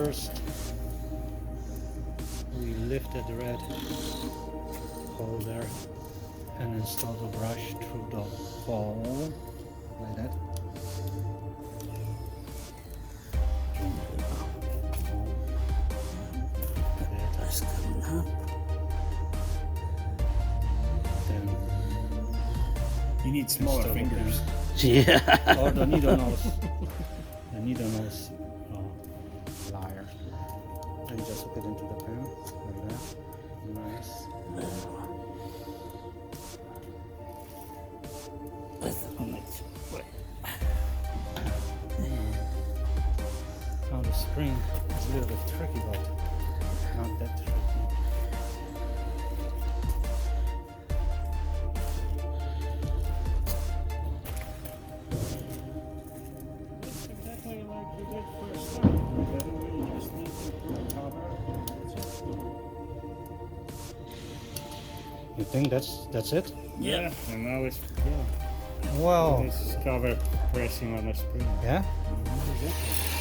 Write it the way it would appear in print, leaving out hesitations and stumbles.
first we lift that red hole there and install the brush through the hole like that. That's coming up. Then You need smaller install the fingers. Yeah. pen. Or the needle nose. The needle nose liar. And just hook it into the pen like that. Nice. Now the spring is a little bit tricky, but not that tricky. It's exactly like we did first time. Then we just need to cover. You think that's it? Yeah, and now it's Wow. this cover pressing on the spring. Yeah? Exactly.